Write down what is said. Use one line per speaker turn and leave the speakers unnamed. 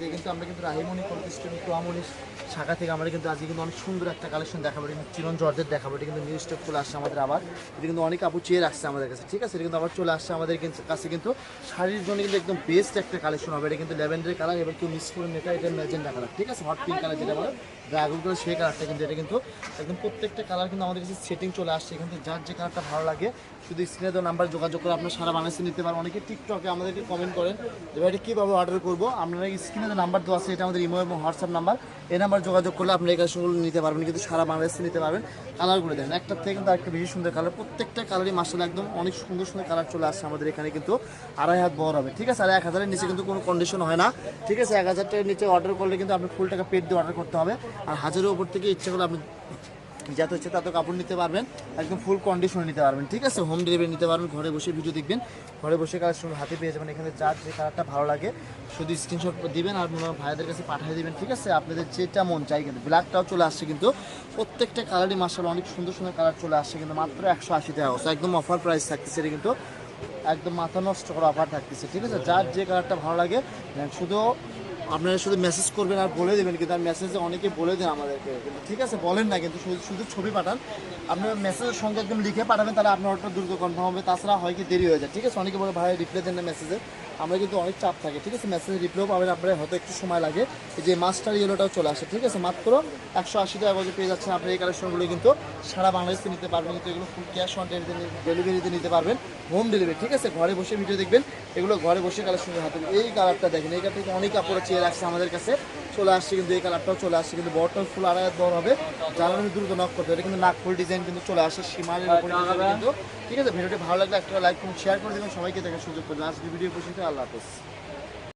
থেকে কিন্তু আমরা কিন্তু রাহিমণি প্রতিষ্ঠান টোয়ামণি শাখা থেকে আমরা কিন্তু আজকে কিন্তু অনেক সুন্দর একটা কালেকশন দেখাবো, এটা কিন্তু চিরন জর্জের দেখাবো। এটা কিন্তু নিউ স্টক চলে আসছে আমাদের আবার, এটা কিন্তু অনেক আপু চেয়ে রাখছে আমাদের কাছে, ঠিক আছে। এটা কিন্তু আবার চলে আসছে আমাদের কাছে কিন্তু শাড়ির জন্য কিন্তু একদম বেস্ট একটা কালেকশন হবে। এটা কিন্তু ল্যাভেন্ডার কালার, এবার কেউ মিস করে নেতা, এটা ম্যাজেন্ডা কালার, ঠিক আছে। হট পিঙ্ক কালার যেটা বলে ড্রাগন করে সেই কালারটা কিন্তু, এটা কিন্তু একদম প্রত্যেকটা কালার কিন্তু আমাদের কাছে সেটিং চলে আসছে। কিন্তু যার যে কালারটা ভালো লাগে শুধু স্ক্রিনে দেওয়া নাম্বার যোগাযোগ করে আপনার সারা বাংলাদেশে নিতে পারেন। অনেকে টিকটকে আমাদেরকে কমেন্ট করেন এবার এটা কীভাবে অর্ডার করবো, আপনারা স্ক্রিনে যে নাম্বার দেওয়া আছে এটা আমাদের ইমো এবং হোয়াটসঅ্যাপ নাম্বার, এই নাম্বার যোগাযোগ করলে আপনি এই কালেকশনগুলো নিতে পারবেন, কিন্তু সারা বাংলাদেশে নিতে পারবেন। কালারগুলো দেখেন একটার থেকে কিন্তু আরেকটা বেশি সুন্দর কালার, প্রত্যেকটা কালারই মাসাল্লাহ একদম অনেক সুন্দর সুন্দর কালার চলে আসছে আমাদের এখানে কিন্তু 2.5 হাত বড় হবে, ঠিক আছে। আর 1000-এর নিচে কিন্তু কোনো কন্ডিশন হয় না, ঠিক আছে। 1000 টাকার নিচে অর্ডার করলে কিন্তু আপনি ফুল টাকা পেড দিয়ে অর্ডার করতে হবে। আর 1000-এর উপর থেকে ইচ্ছে করলে আপনি যত হচ্ছে তত কাপড় নিতে পারবেন, একদম ফুল কন্ডিশনে নিতে পারবেন, ঠিক আছে। হোম ডেলিভারি নিতে পারবেন, ঘরে বসে ভিডিও দেখবেন, ঘরে বসে কালেকশন হাতে পেয়ে যাবেন। এখানে যার যে কালারটা ভালো লাগে শুধু স্ক্রিনশট দিবেন আর ভাইদের কাছে পাঠিয়ে দিবেন, ঠিক আছে। আপনাদের যেটা মন চাই, কিন্তু ব্ল্যাকটাও চলে আসছে কিন্তু প্রত্যেকটা কালারই মাশাআল্লাহ অনেক সুন্দর সুন্দর কালার চলে আসছে কিন্তু মাত্র 180 টাকা, একদম অফার প্রাইস থাকতেছে। এটা কিন্তু একদম মাথা নষ্ট করা অফার থাকতেছে, ঠিক আছে। যার যে কালারটা ভালো লাগে শুধু আপনারা শুধু মেসেজ করবেন আর বলে দেবেন, কিন্তু আর মেসেজে অনেকে বলে দেন আমাদেরকে, কিন্তু ঠিক আছে বলেন না, কিন্তু শুধু ছবি পাঠান। আপনার মেসেজের সঙ্গে একদম লিখে পাঠাবেন, তাহলে আপনার অর্ডারটা দ্রুত কনফার্ম হবে। তাছাড়া হয় কি দেরি হয়ে যায়, ঠিক আছে। অনেকে বলে ভাই রিপ্লাই দেন না মেসেজে, আমরা কিন্তু অনেক চাপ থাকে, ঠিক আছে। মেসেজে রিপ্লাইও পাবেন আপনার, হয়তো একটু সময় লাগে। এই যে মাস্টার ইয়েলোটাও চলে আসে, ঠিক আছে। মাত্র 180 টাকা করে পেয়ে যাচ্ছেন আপনি এই কালেকশনগুলো, কিন্তু সারা বাংলাদেশে নিতে পারবেন, কিন্তু এগুলো ফুল ক্যাশ অন ডেলিভারিতে নিতে পারবেন, হোম ডেলিভারি, ঠিক আছে। ঘরে বসে ভিডিও দেখবেন, এগুলো ঘরে বসে কালেকশন হাতে। এই কালারটা দেখেন, এই কালারটা অনেক কাপড়ে চেয়ে রাখছে আমাদের কাছে, চলে আসছে কিন্তু এই কালারটাও চলে আসছে কিন্তু বটল ফুল 2.5 হাত বড় হবে। যারা দ্রুত নক করতে হবে, এটা কিন্তু নাকফুল ডিজাইন কিন্তু চলে আসে সীমানের উপরে কিন্তু, ঠিক আছে। ভিডিওটি ভালো লাগলে একটা লাইক করুন, শেয়ার করে দেবেন, সবাইকে দেখার সুযোগ করবেন। আজকে ভিডিও পর্যন্ত, আল্লাহ হাফেজ।